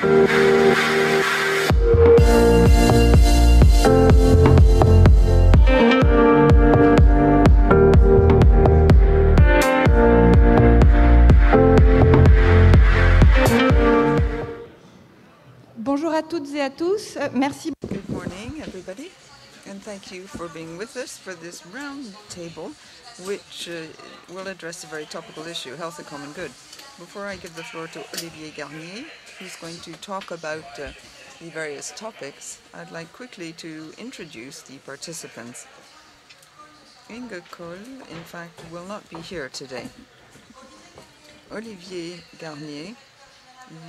Bonjour à toutes et à tous. Merci. Good morning, everybody, and thank you for being with us for this round table, which will address a very topical issue, health and common good. Before I give the floor to Olivier Garnier, who's going to talk about the various topics, I'd like quickly to introduce the participants. Inge Kohl, in fact, will not be here today. Olivier Garnier,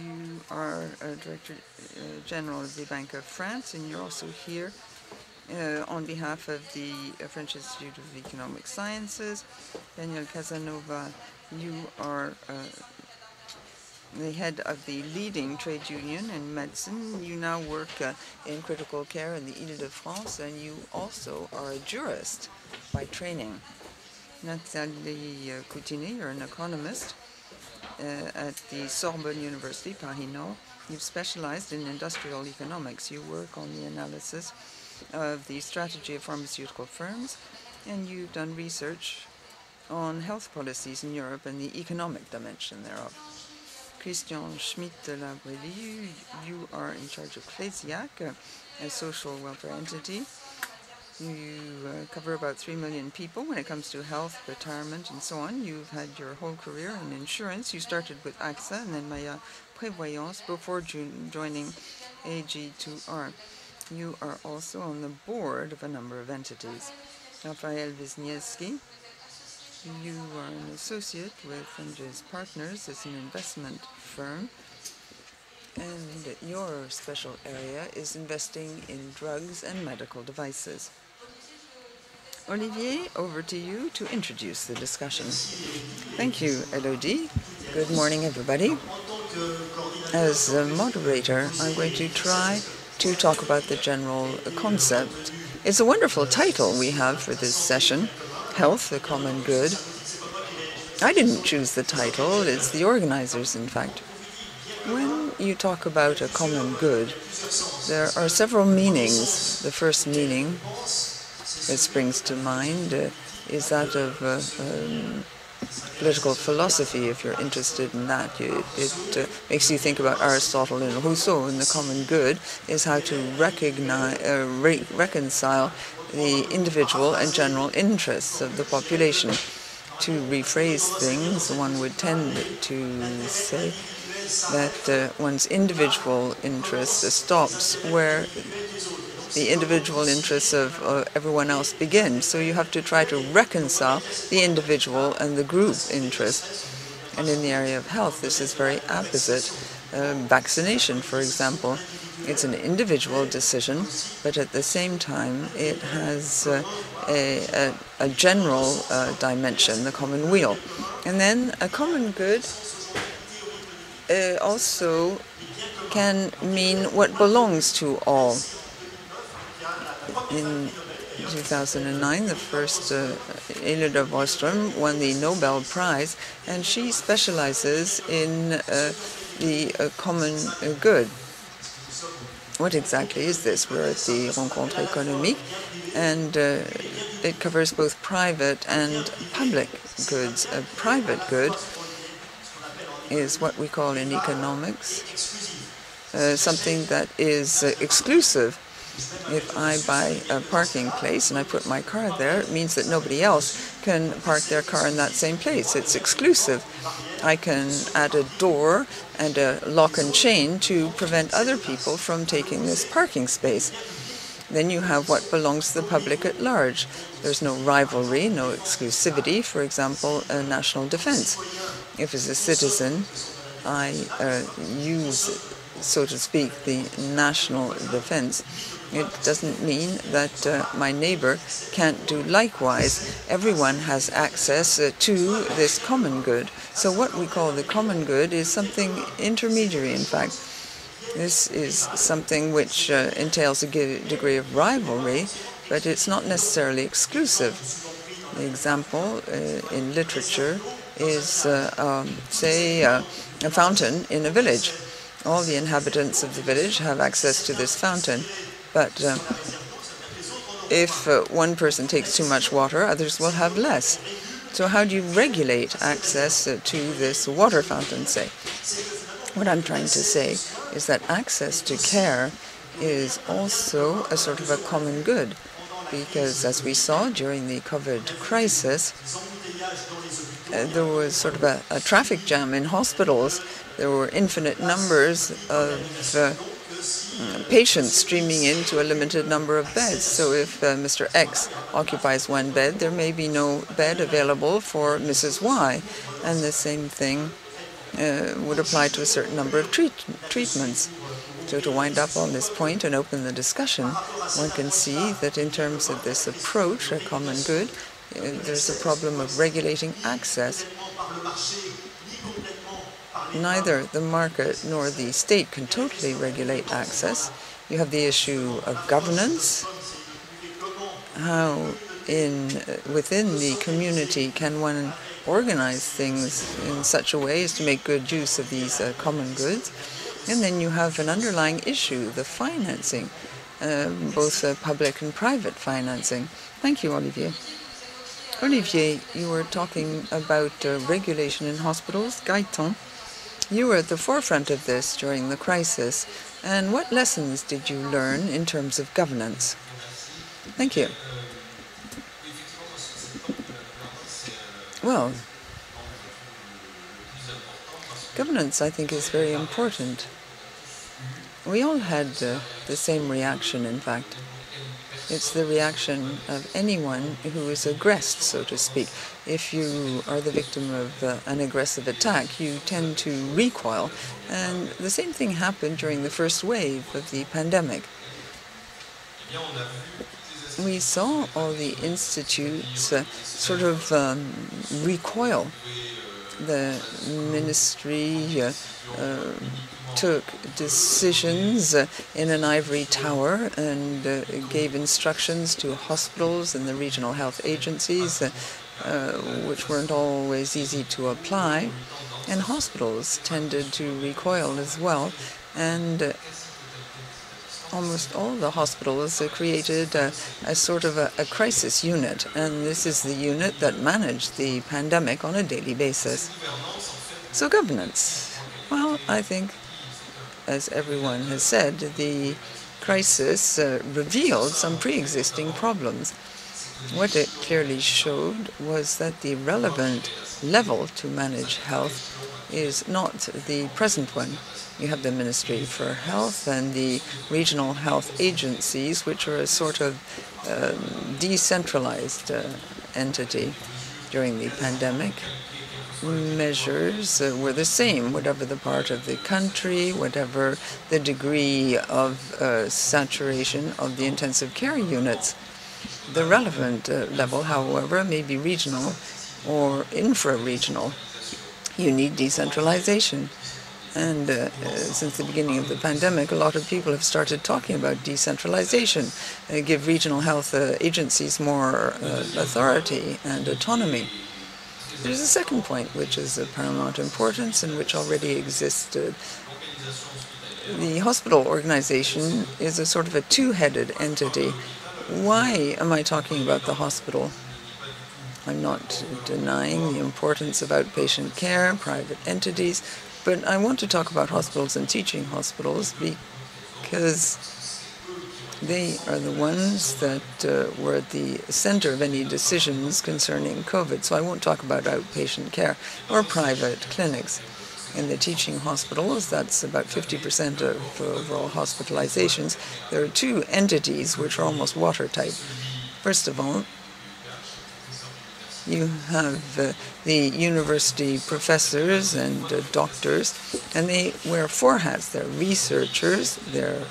you are Director General of the Bank of France, and you're also here on behalf of the French Institute of Economic Sciences. Daniel Casanova, you are the head of the leading trade union in medicine. You now work in critical care in the Ile-de-France, and you also are a jurist by training. Nathalie Coutinet, you're an economist at the Sorbonne University, Paris-Nord. You've specialized in industrial economics. You work on the analysis of the strategy of pharmaceutical firms, and you've done research on health policies in Europe and the economic dimension thereof. Christian Schmidt-Labrelli, you are in charge of Clésiac, a social welfare entity. You cover about 3 million people when it comes to health, retirement, and so on. You've had your whole career in insurance. You started with AXA and then Maya Prévoyance before joining AG2R. You are also on the board of a number of entities. Raphael Wisniewski, you are an associate with Andres Partners. It's an investment firm. And your special area is investing in drugs and medical devices. Olivier, over to you to introduce the discussion. Thank you, Elodie. Good morning, everybody. As a moderator, I'm going to try to talk about the general concept. It's a wonderful title we have for this session, Health, the Common Good. I didn't choose the title, it's the organizers, in fact. When you talk about a common good, there are several meanings. The first meaning that springs to mind is that of political philosophy, if you're interested in that. It makes you think about Aristotle and Rousseau, and the common good is how to reconcile the individual and general interests of the population. To rephrase things, one would tend to say that one's individual interest stops where the individual interests of everyone else begin. So you have to try to reconcile the individual and the group interest. And in the area of health, this is very apposite. Vaccination, for example, it's an individual decision, but at the same time, it has a general dimension, the common weal. And then a common good also can mean what belongs to all. In 2009, the first Elida Bostrom won the Nobel Prize, and she specializes in the common good. What exactly is this? We're at the Rencontre Économique, and it covers both private and public goods. A private good is what we call in economics something that is exclusive. If I buy a parking place and I put my car there, it means that nobody else can park their car in that same place. It's exclusive. I can add a door and a lock and chain to prevent other people from taking this parking space. Then you have what belongs to the public at large. There's no rivalry, no exclusivity. For example, national defense. If as a citizen I use, so to speak, the national defense, it doesn't mean that my neighbor can't do likewise. Everyone has access to this common good. So what we call the common good is something intermediary, in fact. This is something which entails a degree of rivalry, but it's not necessarily exclusive. The example in literature is, say, a fountain in a village. All the inhabitants of the village have access to this fountain, but if one person takes too much water, others will have less. So how do you regulate access to this water fountain, say? What I'm trying to say is that access to care is also a sort of a common good, because as we saw during the COVID crisis, there was sort of a traffic jam in hospitals. There were infinite numbers of patients streaming into a limited number of beds. So if Mr. X occupies one bed, there may be no bed available for Mrs. Y. And the same thing would apply to a certain number of treatments. So to wind up on this point and open the discussion, one can see that in terms of this approach, a common good, there's a problem of regulating access. Neither the market nor the state can totally regulate access. You have the issue of governance. How within the community can one organize things in such a way as to make good use of these common goods? And then you have an underlying issue, the financing, both public and private financing. Thank you, Olivier. Olivier, you were talking about regulation in hospitals. Gaëtan, you were at the forefront of this during the crisis. And what lessons did you learn in terms of governance? Thank you. Well, governance, I think, is very important. We all had the same reaction, in fact. It's the reaction of anyone who is aggressed, so to speak. If you are the victim of an aggressive attack, you tend to recoil. And the same thing happened during the first wave of the pandemic. We saw all the institutes sort of recoil. The ministry took decisions in an ivory tower and gave instructions to hospitals and the regional health agencies, which weren't always easy to apply. And hospitals tended to recoil as well. And almost all the hospitals created a sort of a crisis unit. And this is the unit that managed the pandemic on a daily basis. So governance. Well, I think, as everyone has said, the crisis revealed some pre-existing problems. What it clearly showed was that the relevant level to manage health is not the present one. You have the Ministry for Health and the regional health agencies, which are a sort of decentralized entity during the pandemic. Measures were the same, whatever the part of the country, whatever the degree of saturation of the intensive care units. The relevant level, however, may be regional or infra-regional. You need decentralization. And since the beginning of the pandemic, a lot of people have started talking about decentralization, give regional health agencies more authority and autonomy. There's a second point, which is of paramount importance and which already existed. The hospital organization is a sort of a two-headed entity. Why am I talking about the hospital? I'm not denying the importance of outpatient care, private entities, but I want to talk about hospitals and teaching hospitals because they are the ones that were at the center of any decisions concerning COVID. So I won't talk about outpatient care or private clinics. In the teaching hospitals, that's about 50% of overall hospitalizations. There are two entities which are almost watertight. First of all, you have the university professors and doctors, and they wear four hats. They're researchers, they're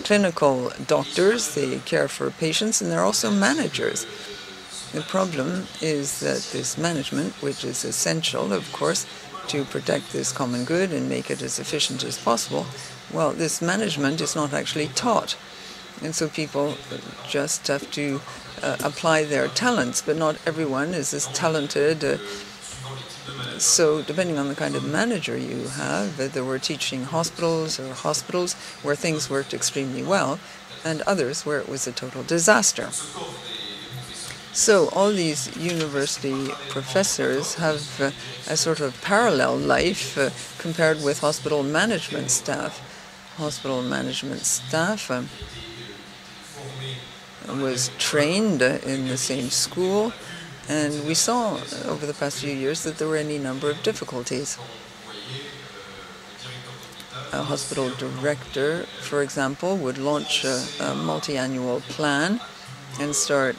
clinical doctors, they care for patients, and they're also managers. The problem is that this management, which is essential, of course, to protect this common good and make it as efficient as possible, well, this management is not actually taught. And so people just have to apply their talents, but not everyone is as talented So depending on the kind of manager you have, there were teaching hospitals or hospitals where things worked extremely well, and others where it was a total disaster. So all these university professors have a sort of parallel life compared with hospital management staff. Hospital management staff was trained in the same school, and we saw over the past few years that there were any number of difficulties. A hospital director, for example, would launch a multi-annual plan and start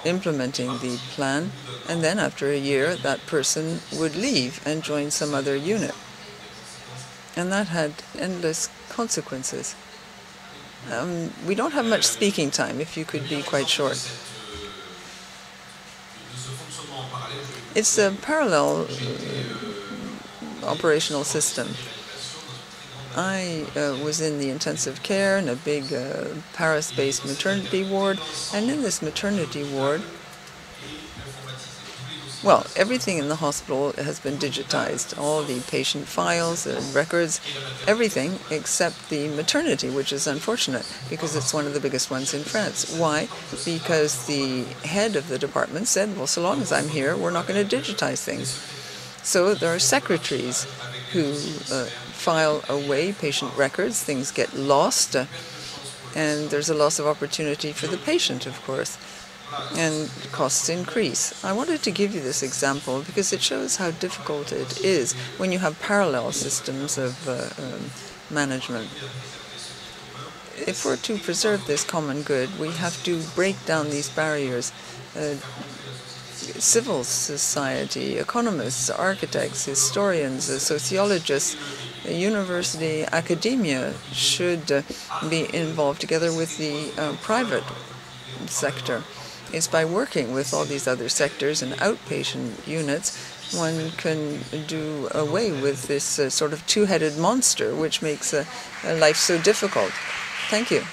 implementing the plan, and then after a year that person would leave and join some other unit. And that had endless consequences. We don't have much speaking time, if you could be quite short. It's a parallel operational system. I was in the intensive care in a big Paris-based maternity ward, and in this maternity ward, well, everything in the hospital has been digitized. All the patient files, records, everything except the maternity, which is unfortunate because it's one of the biggest ones in France. Why? Because the head of the department said, well, so long as I'm here, we're not going to digitize things. So there are secretaries who file away patient records, things get lost, and there's a loss of opportunity for the patient, of course, and costs increase. I wanted to give you this example because it shows how difficult it is when you have parallel systems of management. If we're to preserve this common good, we have to break down these barriers. Civil society, economists, architects, historians, sociologists, university, academia should be involved together with the private sector. It's by working with all these other sectors and outpatient units one can do away with this sort of two-headed monster which makes life so difficult. Thank you.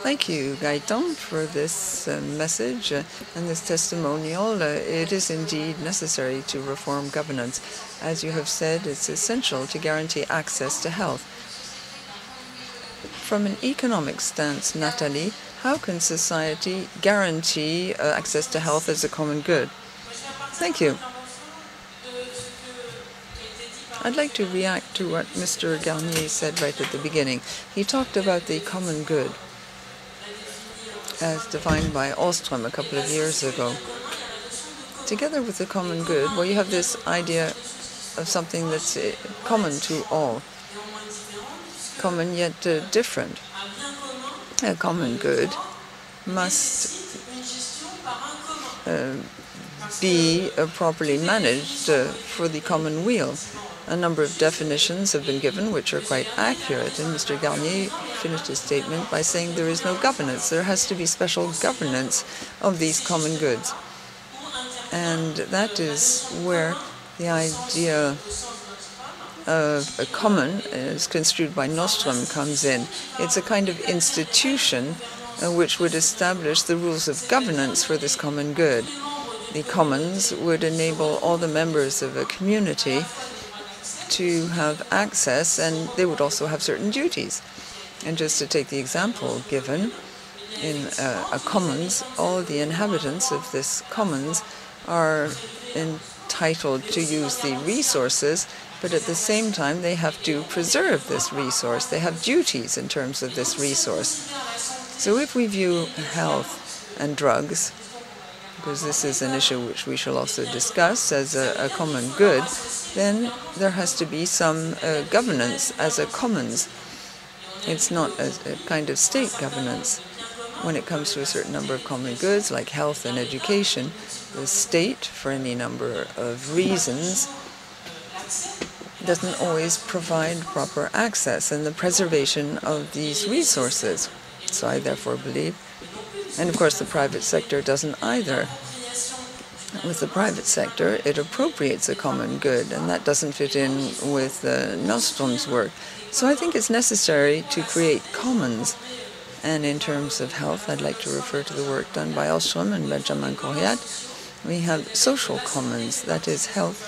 Thank you, Gaëtan, for this message and this testimonial. It is indeed necessary to reform governance. As you have said, it's essential to guarantee access to health. From an economic stance, Nathalie, how can society guarantee access to health as a common good? Thank you. I'd like to react to what Mr. Garnier said right at the beginning. He talked about the common good, as defined by Ostrom a couple of years ago. Together with the common good, well, you have this idea of something that's common to all, common yet different. A common good must be properly managed for the common weal. A number of definitions have been given which are quite accurate, and Mr. Garnier finished his statement by saying there is no governance. There has to be special governance of these common goods. And that is where the idea of a common, as construed by Nostrum, comes in. It's a kind of institution which would establish the rules of governance for this common good. The commons would enable all the members of a community to have access, and they would also have certain duties. And just to take the example given, in a commons, all the inhabitants of this commons are entitled to use the resources, but at the same time they have to preserve this resource. They have duties in terms of this resource. So if we view health and drugs, because this is an issue which we shall also discuss, as a common good, then there has to be some governance as a commons. It's not a kind of state governance. When it comes to a certain number of common goods, like health and education, the state, for any number of reasons, doesn't always provide proper access and the preservation of these resources. So I therefore believe, and of course the private sector doesn't either. With the private sector, it appropriates a common good, and that doesn't fit in with Nostrom's work. So I think it's necessary to create commons And in terms of health, I'd like to refer to the work done by Ostrom and Benjamin Coriat. We have social commons. That is, health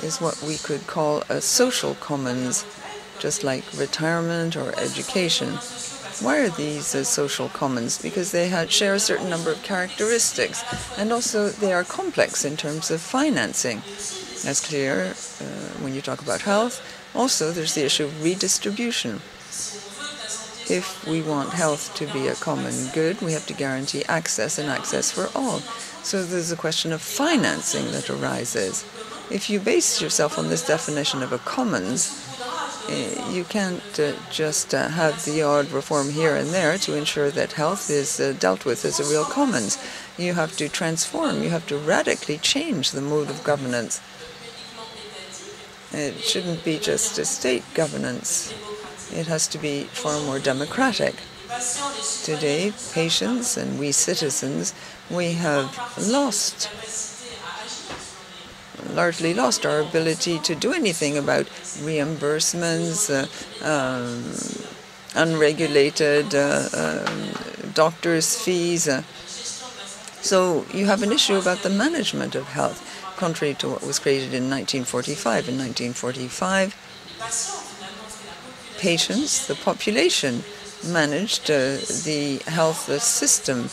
is what we could call a social commons, just like retirement or education. Why are these social commons? Because they share a certain number of characteristics, and also they are complex in terms of financing. That's clear when you talk about health. Also, there's the issue of redistribution. If we want health to be a common good, we have to guarantee access and access for all. So there's a question of financing that arises. If you base yourself on this definition of a commons, you can't just have the odd reform here and there to ensure that health is dealt with as a real commons. You have to transform, you have to radically change the mode of governance. It shouldn't be just a state governance. It has to be far more democratic. Today, patients and we citizens, we have largely lost our ability to do anything about reimbursements, unregulated doctors' fees. So you have an issue about the management of health, contrary to what was created in 1945. In 1945, patients, the population, managed the health system.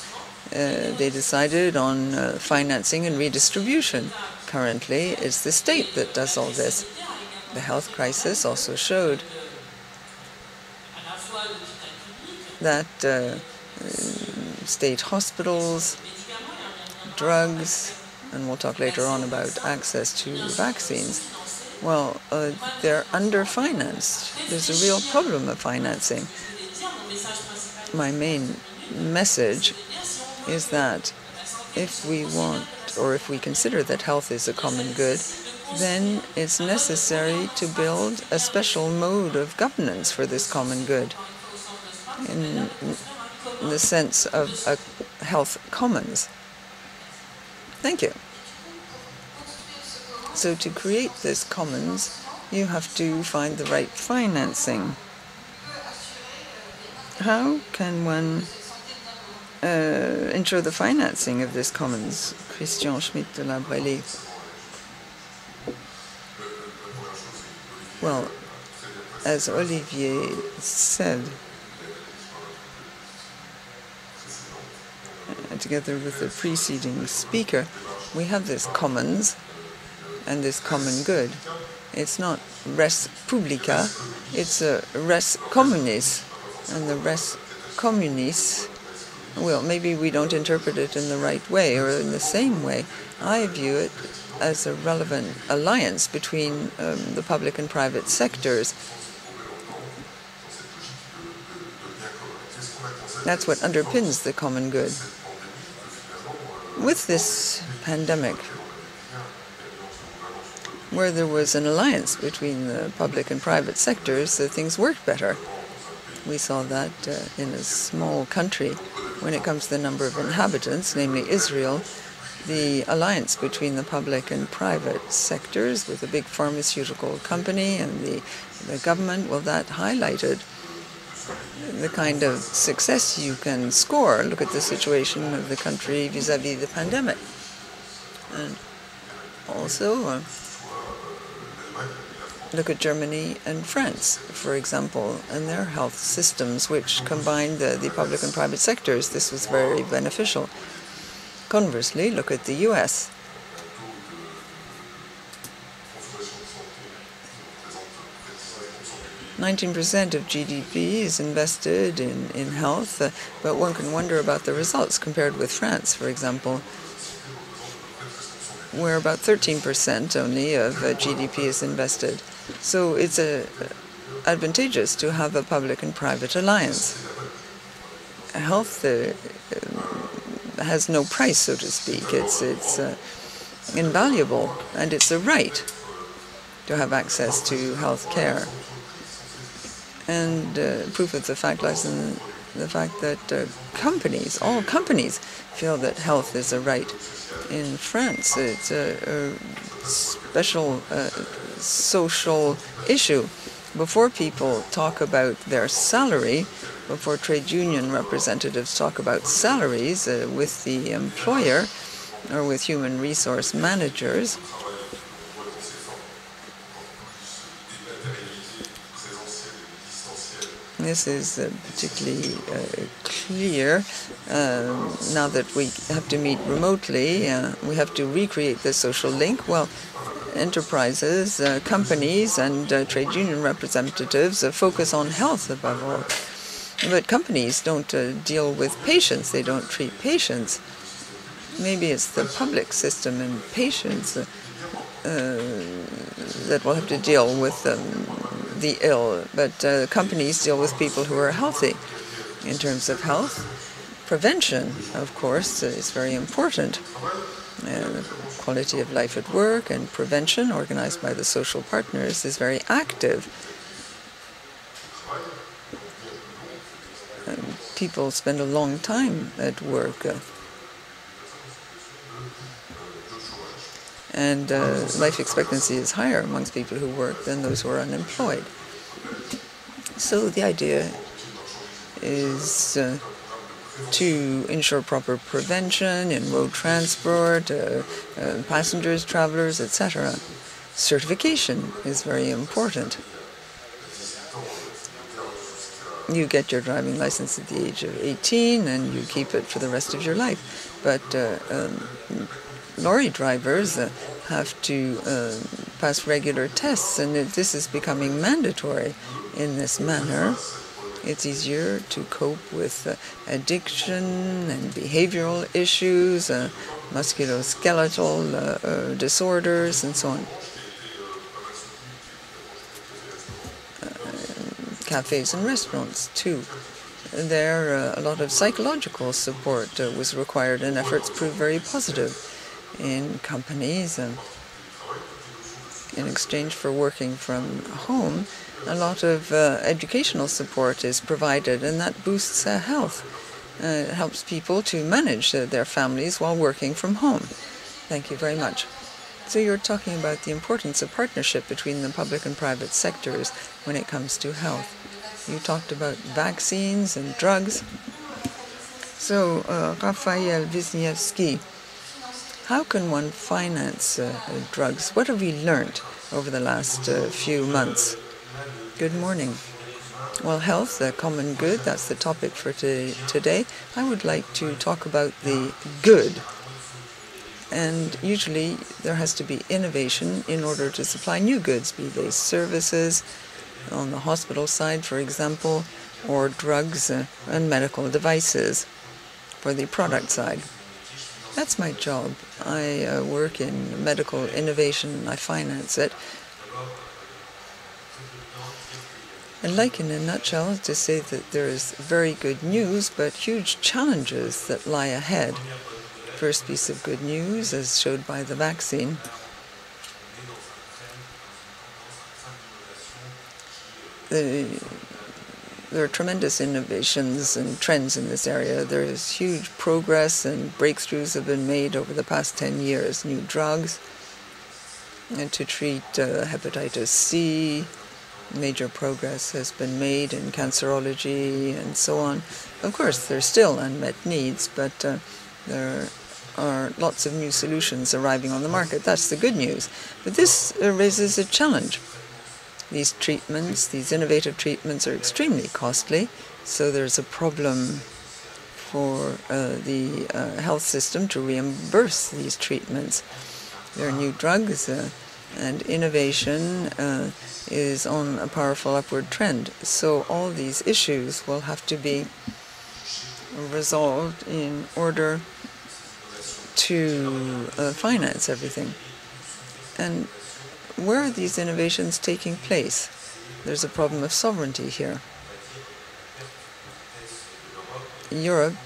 They decided on financing and redistribution. Currently, it's the state that does all this. The health crisis also showed that state hospitals, drugs, and we'll talk later on about access to vaccines, well, they're underfinanced. There's a real problem of financing. My main message is that if we want, or if we consider that health is a common good, then it's necessary to build a special mode of governance for this common good in the sense of a health commons. Thank you. So to create this commons, you have to find the right financing. How can one ensure the financing of this commons? Christian Schmidt de la Brêlée. Well, as Olivier said, together with the preceding speaker, we have this commons and this common good. It's not res publica, it's a res communis. And the res communis, well, maybe we don't interpret it in the right way or in the same way. I view it as a relevant alliance between the public and private sectors. That's what underpins the common good. With this pandemic, where there was an alliance between the public and private sectors, things worked better. We saw that in a small country, when it comes to the number of inhabitants, namely Israel, the alliance between the public and private sectors with a big pharmaceutical company and the government, well, that highlighted the kind of success you can score. Look at the situation of the country vis-à-vis the pandemic. And also, look at Germany and France, for example, and their health systems, which combined the public and private sectors. This was very beneficial. Conversely, look at the US. %19 of GDP is invested in health, but one can wonder about the results compared with France, for example, where about 13% only of GDP is invested. So it's advantageous to have a public and private alliance. Health has no price, so to speak. It's invaluable, and it's a right to have access to health care. And proof of the fact lies in the fact that all companies feel that health is a right. In France, it's a special social issue. Before people talk about their salary, before trade union representatives talk about salaries with the employer or with human resource managers. This is particularly clear now that we have to meet remotely. We have to recreate the social link. Well, enterprises, companies, and trade union representatives focus on health above all. But companies don't deal with patients. They don't treat patients. Maybe it's the public system and patients that will have to deal with the ill. But companies deal with people who are healthy. In terms of health, prevention, of course, is very important. Quality of life at work and prevention, organized by the social partners, is very active. People spend a long time at work. And life expectancy is higher amongst people who work than those who are unemployed. So the idea is to ensure proper prevention in road transport, passengers, travelers, etc. Certification is very important. You get your driving license at the age of 18 and you keep it for the rest of your life. But lorry drivers have to pass regular tests, and this is becoming mandatory. In this manner, it's easier to cope with addiction and behavioral issues, musculoskeletal disorders, and so on. Cafes and restaurants, too. There, a lot of psychological support was required, and efforts proved very positive in companies. In exchange for working from home, a lot of educational support is provided, and that boosts health. It helps people to manage their families while working from home. Thank you very much. So you're talking about the importance of partnership between the public and private sectors when it comes to health. You talked about vaccines and drugs. So, Raphael Wisniewski, how can one finance drugs? What have we learned over the last few months? Good morning. Well, health, the common good, that's the topic for today. I would like to talk about the good. And usually there has to be innovation in order to supply new goods, be they services on the hospital side, for example, or drugs and medical devices for the product side. That's my job. I work in medical innovation and I finance it. I'd like, in a nutshell, to say that there is very good news, but huge challenges that lie ahead. First piece of good news, as showed by the vaccine. There are tremendous innovations and trends in this area. There is huge progress and breakthroughs have been made over the past 10 years. New drugs to treat hepatitis C. Major progress has been made in cancerology and so on. Of course, there's still unmet needs, but there are lots of new solutions arriving on the market. That's the good news. But this raises a challenge. These treatments, these innovative treatments, are extremely costly, so there's a problem for the health system to reimburse these treatments. There are new drugs, and innovation is on a powerful upward trend. So all these issues will have to be resolved in order to finance everything. And where are these innovations taking place? There's a problem of sovereignty here. Europe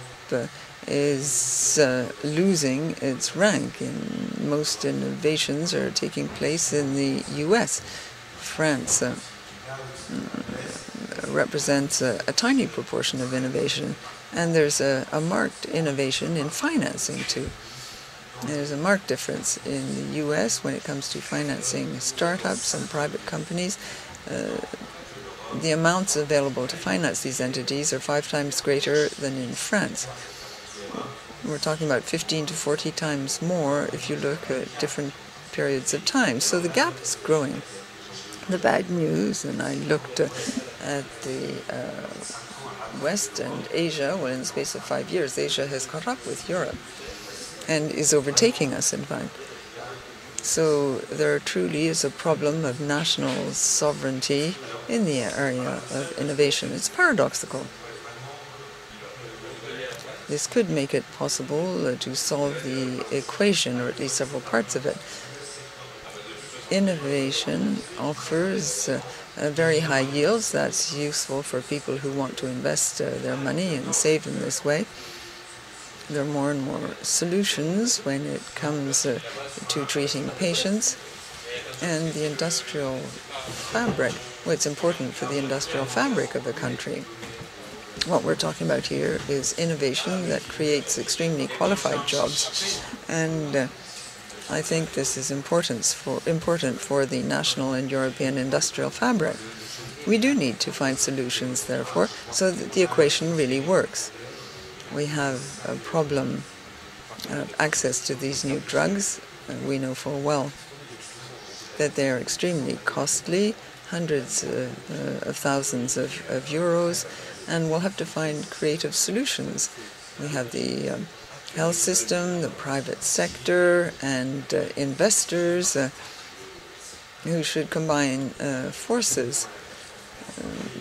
is losing its rank, and most innovations are taking place in the US. France represents a tiny proportion of innovation, and there's a marked innovation in financing too. There's a marked difference in the US when it comes to financing startups and private companies. the amounts available to finance these entities are 5 times greater than in France. We're talking about 15 to 40 times more if you look at different periods of time. So the gap is growing. The bad news, and I looked at the West and Asia, well, in the space of 5 years, Asia has caught up with Europe and is overtaking us, in fact. So there truly is a problem of national sovereignty in the area of innovation. It's paradoxical. This could make it possible to solve the equation, or at least several parts of it. Innovation offers very high yields. That's useful for people who want to invest their money and save in this way. There are more and more solutions when it comes to treating patients. And the industrial fabric, well, it's important for the industrial fabric of a country. What we're talking about here is innovation that creates extremely qualified jobs. And I think this is important for the national and European industrial fabric. We do need to find solutions, therefore, so that the equation really works. We have a problem of access to these new drugs. We know full well that they are extremely costly, hundreds of thousands of euros, and we'll have to find creative solutions. We have the health system, the private sector, and investors who should combine forces.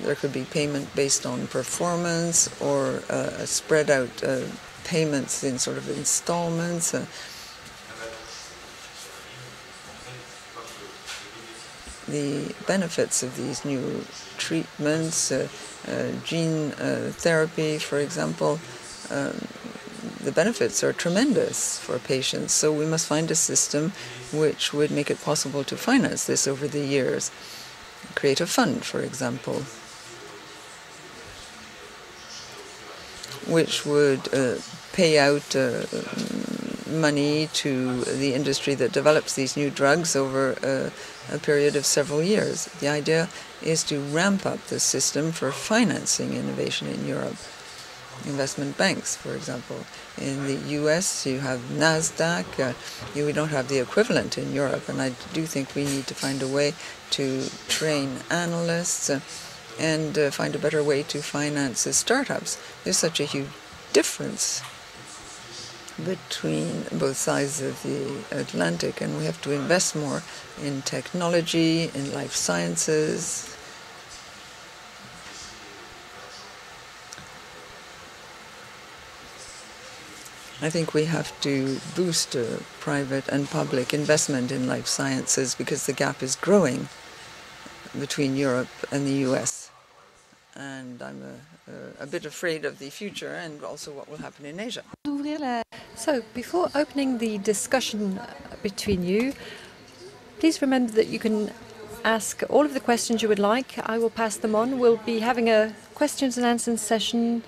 There could be payment based on performance, or spread out payments in sort of installments. The benefits of these new treatments, gene therapy, for example, the benefits are tremendous for patients. So we must find a system which would make it possible to finance this over the years. Create a fund, for example, which would pay out money to the industry that develops these new drugs over a period of several years. The idea is to ramp up the system for financing innovation in Europe. Investment banks, for example. In the US, you have NASDAQ. We don't have the equivalent in Europe, and I do think we need to find a way to train analysts and find a better way to finance startups. There's such a huge difference between both sides of the Atlantic, and we have to invest more in technology, in life sciences. I think we have to boost private and public investment in life sciences because the gap is growing between Europe and the US. And I'm a bit afraid of the future and also what will happen in Asia. So, before opening the discussion between you, please remember that you can ask all of the questions you would like. I will pass them on. We'll be having a questions and answers session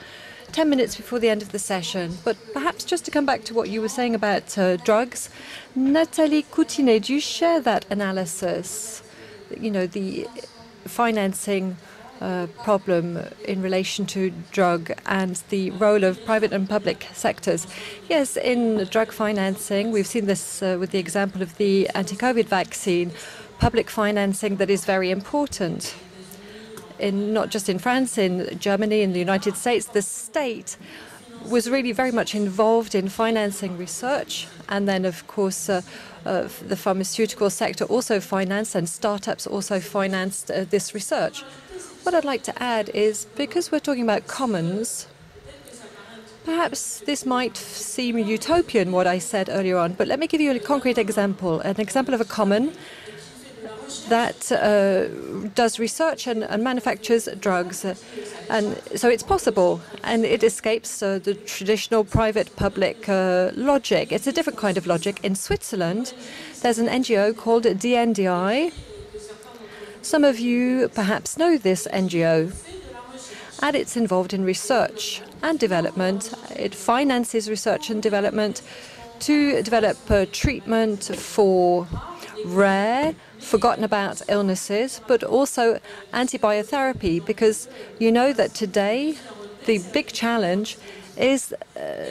10 minutes before the end of the session. But perhaps just to come back to what you were saying about drugs, Nathalie Coutinet, do you share that analysis? You know, the financing problem in relation to drug and the role of private and public sectors. Yes, in drug financing, we've seen this with the example of the anti-COVID vaccine, public financing that is very important. Not just in France, in Germany, in the United States, the state was really very much involved in financing research. And then, of course, the pharmaceutical sector also financed, and startups also financed this research. What I'd like to add is, because we're talking about commons, perhaps this might seem utopian, what I said earlier on, but let me give you a concrete example, an example of a common that does research and manufactures drugs. And so it's possible, and it escapes the traditional private-public logic. It's a different kind of logic. In Switzerland, there's an NGO called DNDi. Some of you perhaps know this NGO, and it's involved in research and development. It finances research and development to develop treatment for rare, forgotten about illnesses, but also antibiotherapy, because you know that today the big challenge is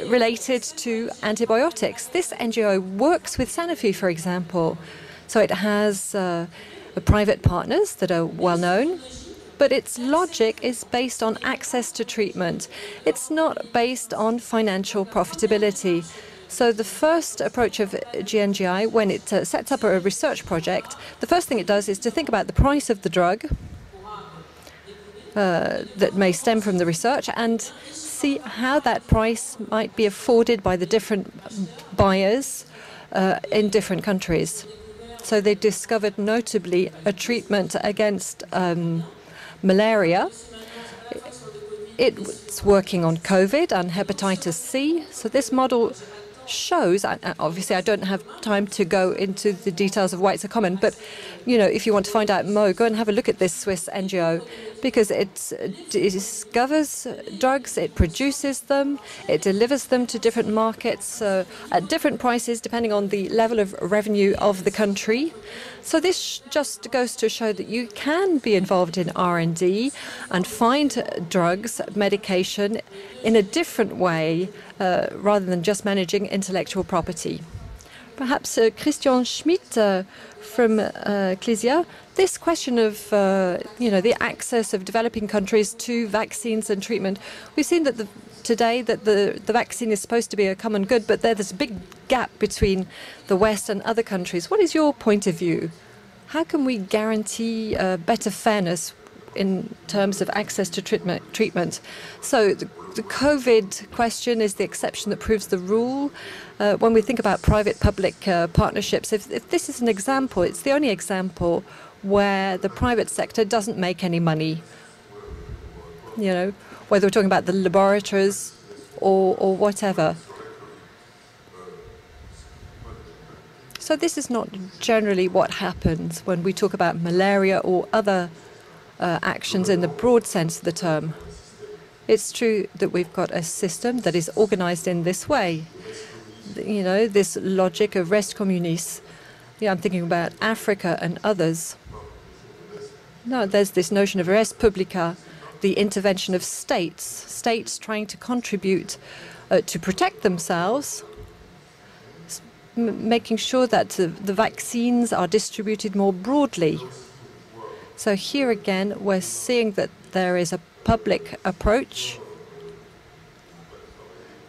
related to antibiotics. This NGO works with Sanofi, for example. So it has private partners that are well known, but its logic is based on access to treatment. It's not based on financial profitability. So the first approach of GNGI, when it sets up a research project, the first thing it does is to think about the price of the drug that may stem from the research and see how that price might be afforded by the different buyers in different countries. So they discovered notably a treatment against malaria. It's working on COVID and hepatitis C. So this model shows, obviously I don't have time to go into the details of why it's a common, but you know, if you want to find out more, go and have a look at this Swiss NGO, because it discovers drugs, it produces them, it delivers them to different markets at different prices depending on the level of revenue of the country. So this just goes to show that you can be involved in R&D and find drugs, medication in a different way rather than just managing intellectual property. Perhaps Christian Schmidt from Clésia, this question of the access of developing countries to vaccines and treatment. We've seen that today that the vaccine is supposed to be a common good, but there's a big gap between the West and other countries. What is your point of view? How can we guarantee better fairness in terms of access to treatment? So the COVID question is the exception that proves the rule. When we think about private-public partnerships, if this is an example, it's the only example where the private sector doesn't make any money. You know, whether we're talking about the laboratories or whatever. So this is not generally what happens when we talk about malaria or other actions in the broad sense of the term. It's true that we've got a system that is organized in this way. You know, this logic of res communis. Yeah, I'm thinking about Africa and others. No, there's this notion of res publica, the intervention of states trying to contribute to protect themselves, making sure that the vaccines are distributed more broadly. So here again, we're seeing that there is a public approach.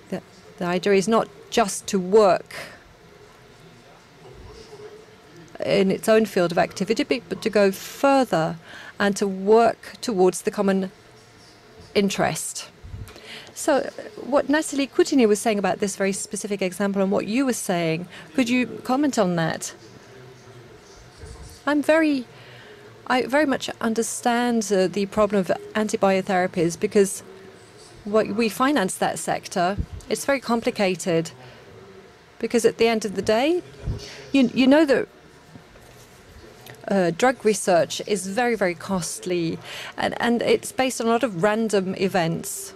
The idea is not just to work in its own field of activity, but to go further and to work towards the common interest. So what Nathalie Coutinier was saying about this very specific example and what you were saying, could you comment on that? I very much understand the problem of antibiotherapies, because we finance that sector. It's very complicated because at the end of the day, you know that drug research is very, very costly, and it's based on a lot of random events.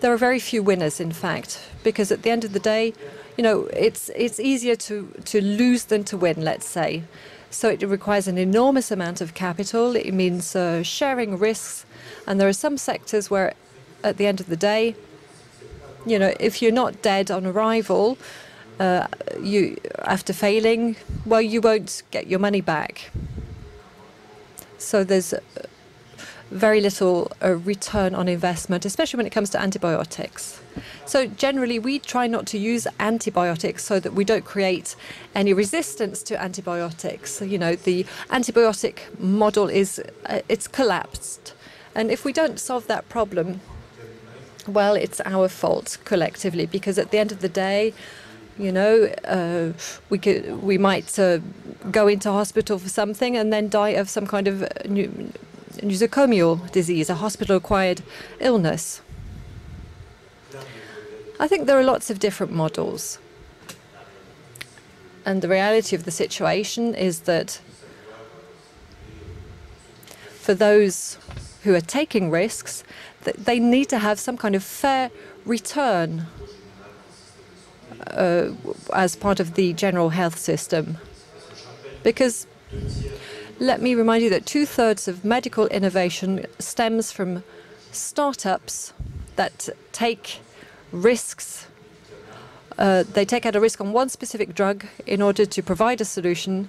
There are very few winners, in fact, because at the end of the day, you know, it's easier to lose than to win, let's say. So it requires an enormous amount of capital. It means sharing risks, and there are some sectors where, at the end of the day, you know, if you're not dead on arrival, you after failing, well, you won't get your money back. So there's very little return on investment, especially when it comes to antibiotics. So generally, we try not to use antibiotics so that we don't create any resistance to antibiotics. You know, the antibiotic model it's collapsed. And if we don't solve that problem, well, it's our fault collectively, because at the end of the day, you know, we might go into hospital for something and then die of some kind of nosocomial disease, a hospital-acquired illness. I think there are lots of different models. And the reality of the situation is that for those who are taking risks, they need to have some kind of fair return as part of the general health system. Because let me remind you that 2/3 of medical innovation stems from startups that take risks. They take out a risk on one specific drug in order to provide a solution.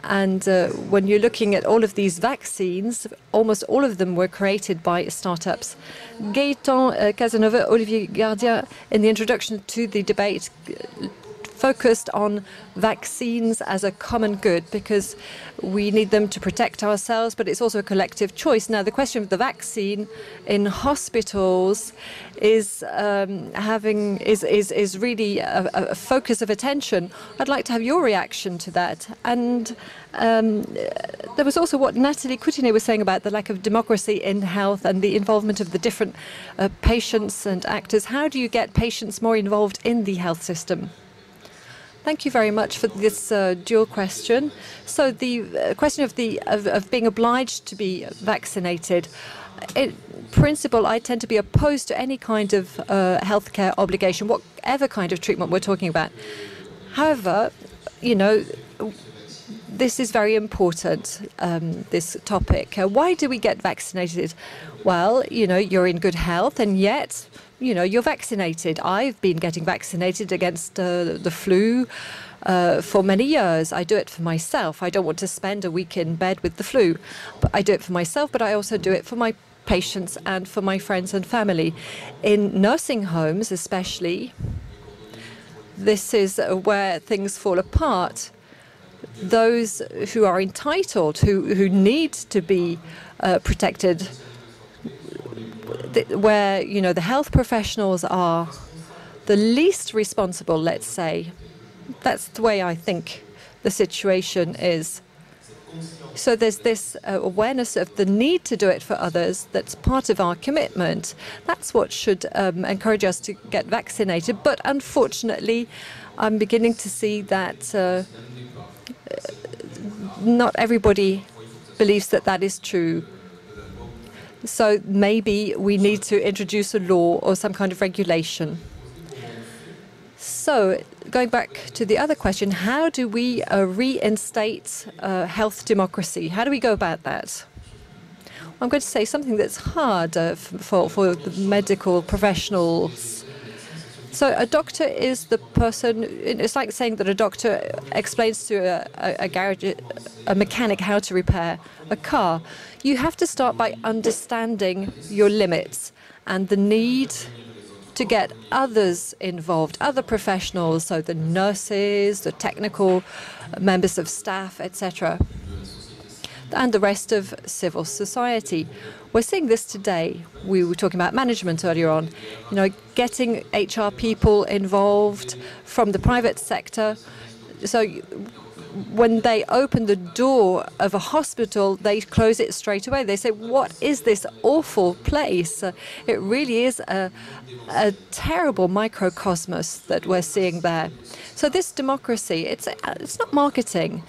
And when you're looking at all of these vaccines, almost all of them were created by startups. Gaëtan Casanova, Olivier Gardien, in the introduction to the debate, focused on vaccines as a common good because we need them to protect ourselves, but it's also a collective choice. Now, the question of the vaccine in hospitals is really a focus of attention. I'd like to have your reaction to that. And there was also what Nathalie Coutinet was saying about the lack of democracy in health and the involvement of the different patients and actors. How do you get patients more involved in the health system? Thank you very much for this dual question. So the question of being obliged to be vaccinated. In principle, I tend to be opposed to any kind of healthcare obligation, whatever kind of treatment we're talking about. However, you know, this is very important, this topic. Why do we get vaccinated? Well, you know, you're in good health and yet, you know, you're vaccinated. I've been getting vaccinated against the flu for many years. I do it for myself. I don't want to spend a week in bed with the flu. But I do it for myself, but I also do it for my patients and for my friends and family. In nursing homes especially, this is where things fall apart. Those who are entitled, who need to be protected, where, you know, the health professionals are the least responsible, let's say. That's the way I think the situation is. So there's this awareness of the need to do it for others that's part of our commitment. That's what should encourage us to get vaccinated. But unfortunately, I'm beginning to see that not everybody believes that that is true. So maybe we need to introduce a law or some kind of regulation. So going back to the other question, how do we reinstate health democracy? How do we go about that? I'm going to say something that's hard for the medical professionals. So a doctor is the person, it's like saying that a doctor explains to a mechanic how to repair a car. You have to start by understanding your limits and the need to get others involved, other professionals, so the nurses, the technical members of staff, etc., and the rest of civil society. We're seeing this today. We were talking about management earlier on, you know, getting HR people involved from the private sector. So when they open the door of a hospital, they close it straight away. They say, what is this awful place? It really is a terrible microcosmos that we're seeing there. So this democracy, it's not marketing.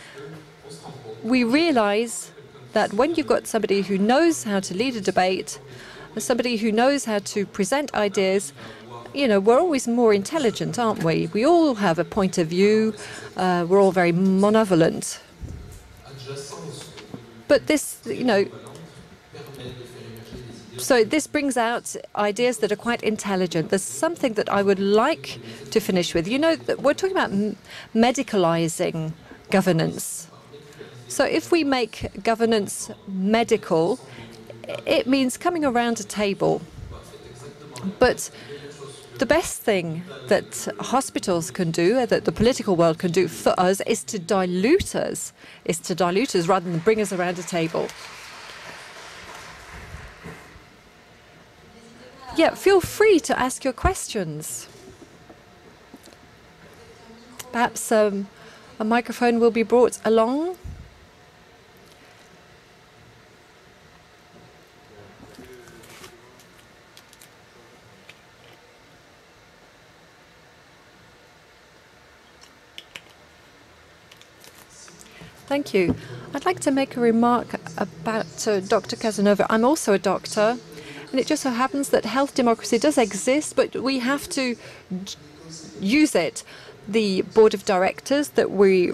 We realize that when you've got somebody who knows how to lead a debate, somebody who knows how to present ideas, you know, we're always more intelligent, aren't we? We all have a point of view. We're all very malevolent. But this, you know, so this brings out ideas that are quite intelligent. There's something that I would like to finish with. You know, we're talking about medicalizing governance. So if we make governance medical, it means coming around a table. But the best thing that hospitals can do, that the political world can do for us, is to dilute us, rather than bring us around a table. Yeah, feel free to ask your questions. Perhaps a microphone will be brought along. Thank you. I'd like to make a remark about Dr. Casanova. I'm also a doctor, and it just so happens that health democracy does exist, but we have to use it. The board of directors that we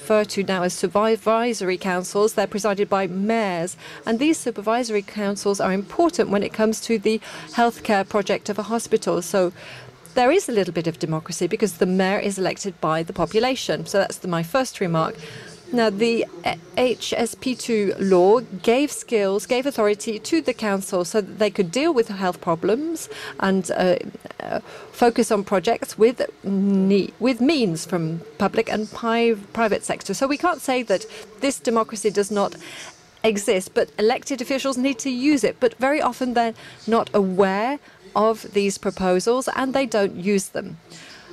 refer to now as supervisory councils. They're presided by mayors. And these supervisory councils are important when it comes to the healthcare project of a hospital. So there is a little bit of democracy because the mayor is elected by the population. So that's my first remark. Now, the HSP2 law gave authority to the council so that they could deal with health problems and focus on projects with means from public and private sector. So we can't say that this democracy does not exist, but elected officials need to use it. But very often they're not aware of these proposals and they don't use them.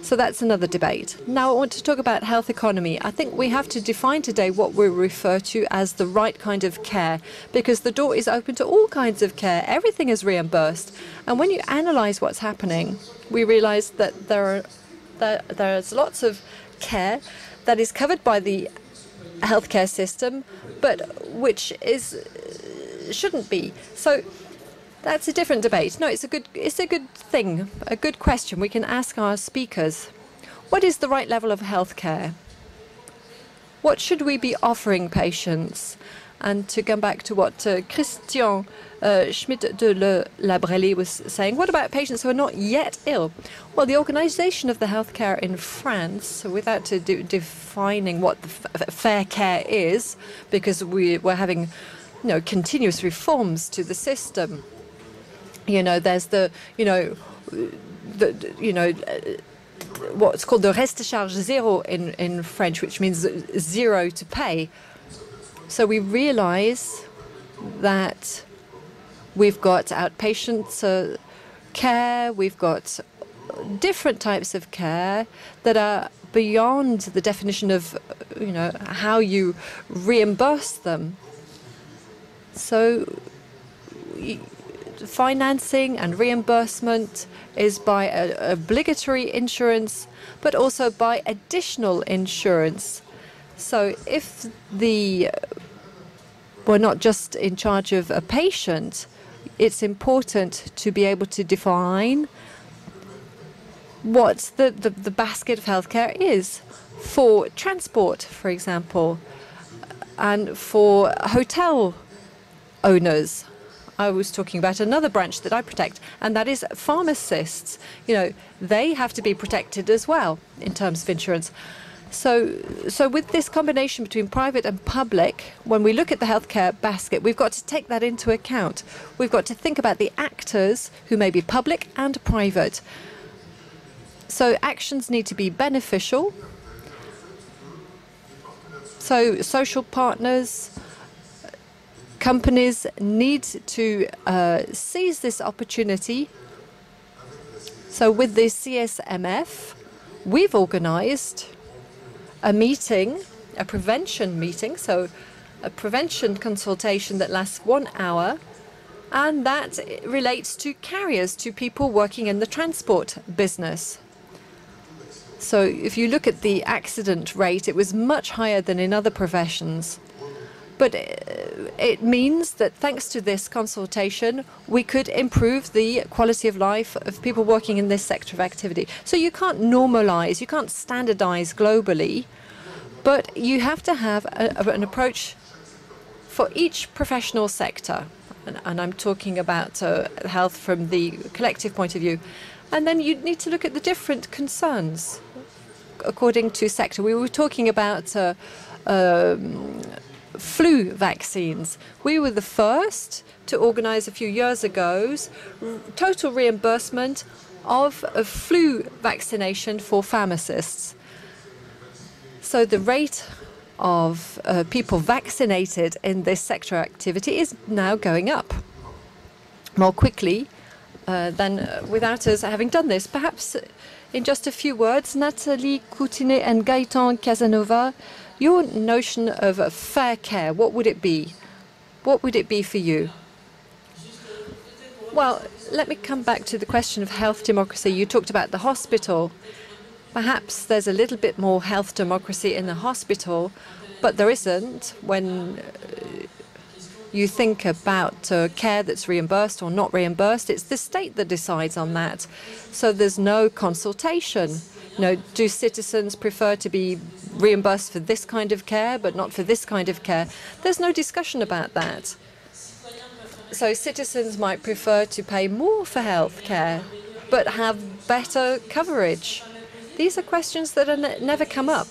So that's another debate. Now I want to talk about health economy. I think we have to define today what we refer to as the right kind of care, because the door is open to all kinds of care. Everything is reimbursed. And when you analyze what's happening, we realize that there's lots of care that is covered by the healthcare system, but which shouldn't be. So that's a different debate. No, it's a good thing, a good question. We can ask our speakers, what is the right level of healthcare? What should we be offering patients? And to come back to what Christian Schmidt de Labrelli was saying, what about patients who are not yet ill? Well, the organization of the healthcare in France, without defining what the fair care is, because we're having continuous reforms to the system. There's what's called the reste à charge zéro in French, which means zero to pay. So we realize that we've got outpatient care, we've got different types of care that are beyond the definition of, how you reimburse them. So financing and reimbursement is by obligatory insurance, but also by additional insurance. So if we're not just in charge of a patient, it's important to be able to define what the basket of healthcare is for transport, for example, and for hotel owners. I was talking about another branch that I protect, and that is pharmacists. They have to be protected as well in terms of insurance. So with this combination between private and public, when we look at the healthcare basket, we've got to take that into account. We've got to think about the actors who may be public and private. So actions need to be beneficial. So social partners, companies need to seize this opportunity. So with the CSMF, we've organized a meeting, a prevention meeting, so a prevention consultation that lasts 1 hour, and that relates to carriers, to people working in the transport business. So if you look at the accident rate, it was much higher than in other professions. But it means that thanks to this consultation, we could improve the quality of life of people working in this sector of activity. So you can't normalize, you can't standardize globally, but you have to have an approach for each professional sector. And I'm talking about health from the collective point of view. And then you need to look at the different concerns according to sector. We were talking about flu vaccines. We were the first to organize a few years ago total reimbursement of flu vaccination for pharmacists. So the rate of people vaccinated in this sector activity is now going up more quickly than without us having done this. Perhaps in just a few words, Nathalie Coutinet and Gaëtan Casanova, your notion of fair care, what would it be? What would it be for you? Well, let me come back to the question of health democracy. You talked about the hospital. Perhaps there's a little bit more health democracy in the hospital, but there isn't when you think about care that's reimbursed or not reimbursed. It's the state that decides on that. So there's no consultation. Do citizens prefer to be reimbursed for this kind of care, but not for this kind of care? There's no discussion about that. So citizens might prefer to pay more for health care, but have better coverage. These are questions that are never come up.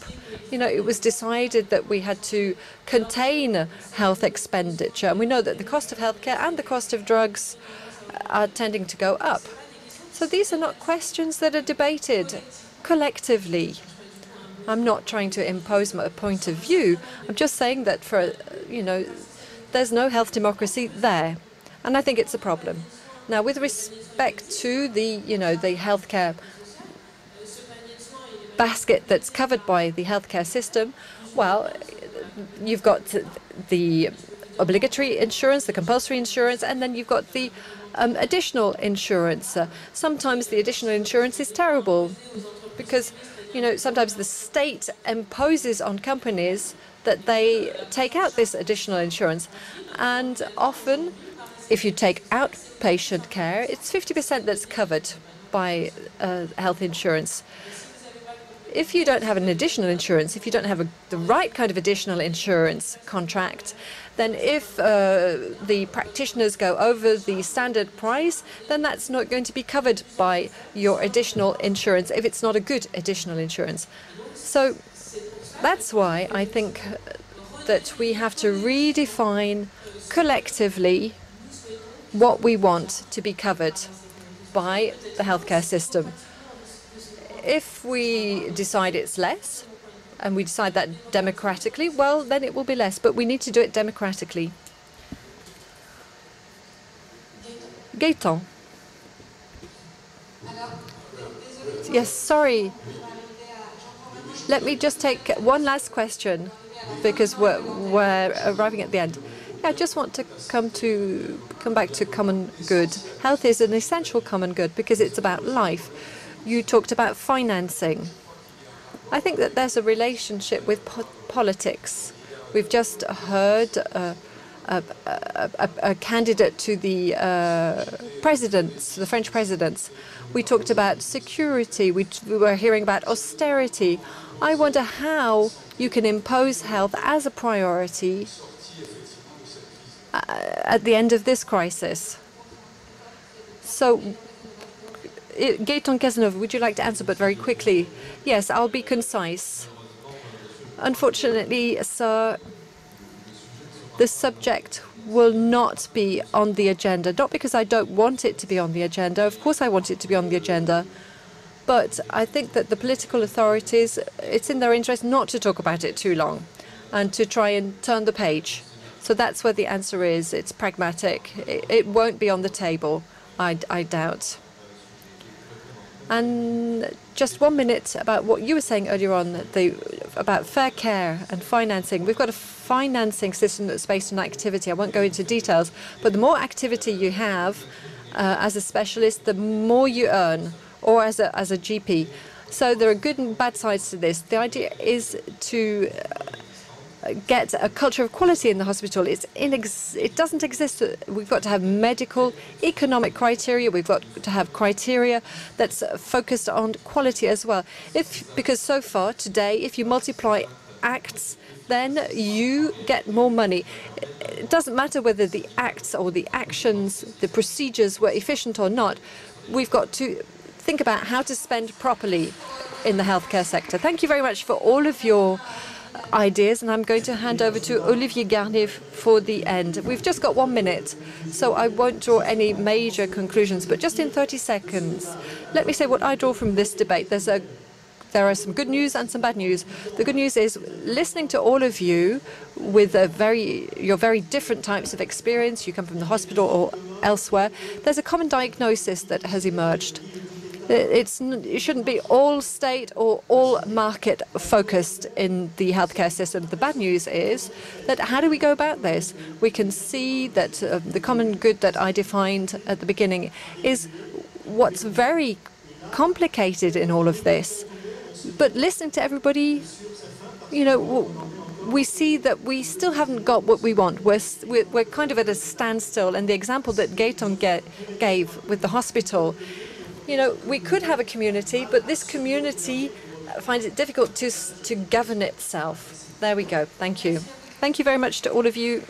It was decided that we had to contain health expenditure, and we know that the cost of healthcare and the cost of drugs are tending to go up. So these are not questions that are debated collectively. I'm not trying to impose my point of view. I'm just saying that there's no health democracy there, and I think it's a problem. Now, with respect to the healthcare basket that's covered by the healthcare system, well, you've got the obligatory insurance, the compulsory insurance, and then you've got the additional insurance. Sometimes the additional insurance is terrible because, sometimes the state imposes on companies that they take out this additional insurance. And often, if you take outpatient care, it's 50% that's covered by health insurance. If you don't have an additional insurance, if you don't have the right kind of additional insurance contract, then if the practitioners go over the standard price, then that's not going to be covered by your additional insurance if it's not a good additional insurance. So that's why I think that we have to redefine collectively what we want to be covered by the healthcare system. If we decide it's less, and we decide that democratically, well, then it will be less, but we need to do it democratically. Gaëtan. Yes, sorry. Let me just take one last question, because we're arriving at the end. I just want to come back to common good. Health is an essential common good because it's about life. You talked about financing. I think that there's a relationship with politics. We've just heard a candidate to the the French presidents. We talked about security. We were hearing about austerity. I wonder how you can impose health as a priority at the end of this crisis. So, Gaëtan Cazeneuve, would you like to answer, but very quickly? Yes, I'll be concise. Unfortunately, sir, the subject will not be on the agenda, not because I don't want it to be on the agenda. Of course I want it to be on the agenda. But I think that the political authorities, it's in their interest not to talk about it too long and to try and turn the page. So that's where the answer is. It's pragmatic. It won't be on the table, I doubt. And just 1 minute about what you were saying earlier on, about fair care and financing. We've got a financing system that's based on activity. I won't go into details, but the more activity you have as a specialist, the more you earn, or as a GP. So there are good and bad sides to this. The idea is to get a culture of quality in the hospital. It doesn't exist. We've got to have medical, economic criteria. We've got to have criteria that's focused on quality as well. Because so far today, if you multiply acts, then you get more money. It doesn't matter whether the acts or the actions, the procedures were efficient or not. We've got to think about how to spend properly in the healthcare sector. Thank you very much for all of your ideas, and I'm going to hand over to Olivier Garnier for the end. We've just got 1 minute, so I won't draw any major conclusions, but just in 30 seconds, let me say what I draw from this debate. There are some good news and some bad news. The good news is listening to all of you with your very different types of experience. You come from the hospital or elsewhere. There's a common diagnosis that has emerged. It shouldn't be all state or all market focused in the healthcare system. The bad news is that how do we go about this? We can see that the common good that I defined at the beginning is what's very complicated in all of this. But listening to everybody, we see that we still haven't got what we want. We're kind of at a standstill. And the example that Gaëtan gave with the hospital, You know, we could have a community, but this community finds it difficult to govern itself. There we go. Thank you. Thank you very much to all of you.